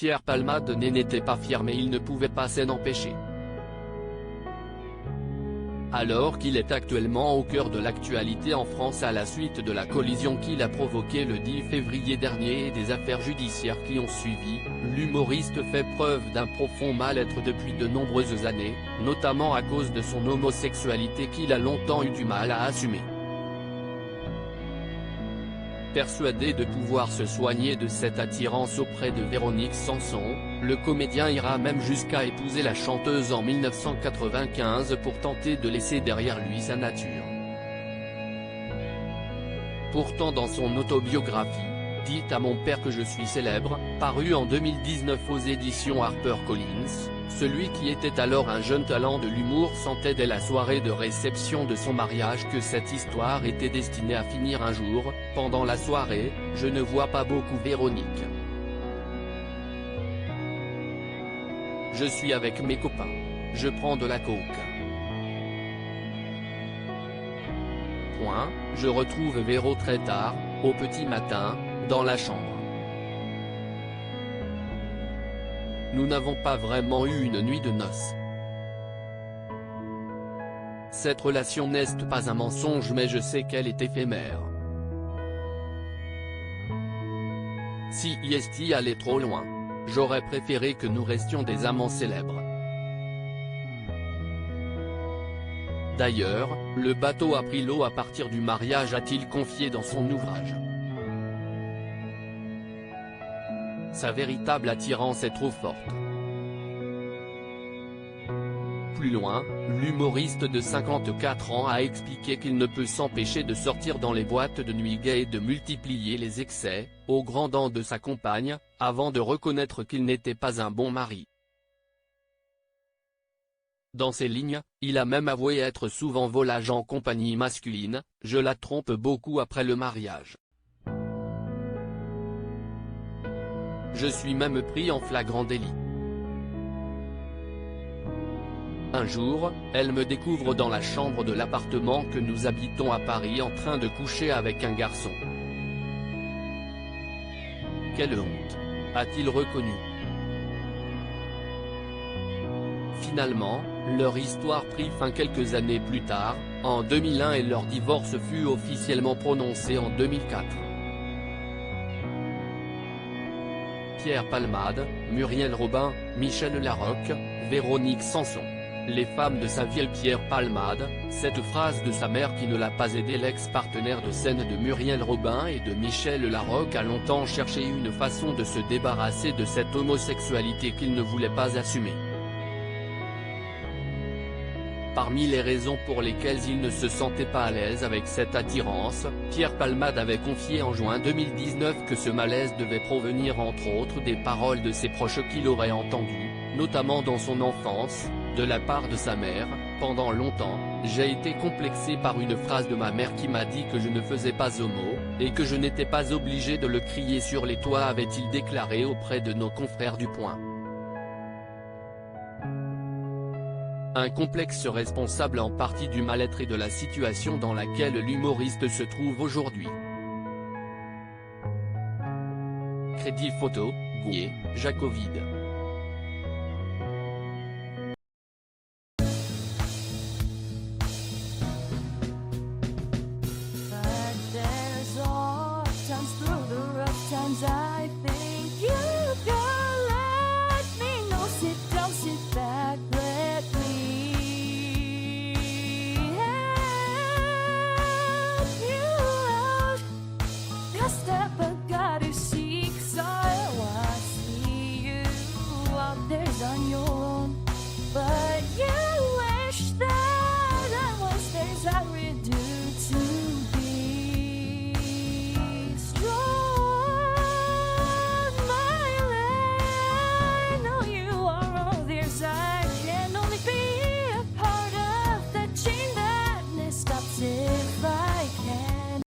Pierre Palmade n'était pas fier mais il ne pouvait pas s'en empêcher. Alors qu'il est actuellement au cœur de l'actualité en France à la suite de la collision qu'il a provoquée le 10 février dernier et des affaires judiciaires qui ont suivi, l'humoriste fait preuve d'un profond mal-être depuis de nombreuses années, notamment à cause de son homosexualité qu'il a longtemps eu du mal à assumer. Persuadé de pouvoir se soigner de cette attirance auprès de Véronique Sanson, le comédien ira même jusqu'à épouser la chanteuse en 1995 pour tenter de laisser derrière lui sa nature. Pourtant dans son autobiographie, « Dites à mon père que je suis célèbre », paru en 2019 aux éditions HarperCollins, celui qui était alors un jeune talent de l'humour sentait dès la soirée de réception de son mariage que cette histoire était destinée à finir un jour. Pendant la soirée, je ne vois pas beaucoup Véronique. Je suis avec mes copains. Je prends de la coke. Je retrouve Véro très tard, au petit matin, dans la chambre. Nous n'avons pas vraiment eu une nuit de noces. Cette relation n'est pas un mensonge mais je sais qu'elle est éphémère. Si IST allait trop loin, j'aurais préféré que nous restions des amants célèbres. D'ailleurs, le bateau a pris l'eau à partir du mariage, a-t-il confié dans son ouvrage. Sa véritable attirance est trop forte. Plus loin, l'humoriste de 54 ans a expliqué qu'il ne peut s'empêcher de sortir dans les boîtes de nuit gays et de multiplier les excès, au grand dam de sa compagne, avant de reconnaître qu'il n'était pas un bon mari. Dans ses lignes, il a même avoué être souvent volage en compagnie masculine, je la trompe beaucoup après le mariage. Je suis même pris en flagrant délit. Un jour, elle me découvre dans la chambre de l'appartement que nous habitons à Paris en train de coucher avec un garçon. Quelle honte, a-t-il reconnu. Finalement, leur histoire prit fin quelques années plus tard, en 2001 et leur divorce fut officiellement prononcé en 2004. Pierre Palmade, Muriel Robin, Michel Larocque, Véronique Sanson. Les femmes de sa vie. Pierre Palmade, cette phrase de sa mère qui ne l'a pas aidé. L'ex-partenaire de scène de Muriel Robin et de Michel Larocque a longtemps cherché une façon de se débarrasser de cette homosexualité qu'il ne voulait pas assumer. Parmi les raisons pour lesquelles il ne se sentait pas à l'aise avec cette attirance, Pierre Palmade avait confié en juin 2019 que ce malaise devait provenir entre autres des paroles de ses proches qu'il aurait entendues, notamment dans son enfance, de la part de sa mère. Pendant longtemps, j'ai été complexé par une phrase de ma mère qui m'a dit que je ne faisais pas homo, et que je n'étais pas obligé de le crier sur les toits, avait-il déclaré auprès de nos confrères du Point. Un complexe responsable en partie du mal-être et de la situation dans laquelle l'humoriste se trouve aujourd'hui. Crédit photo, Gouillet, Jacovide. On your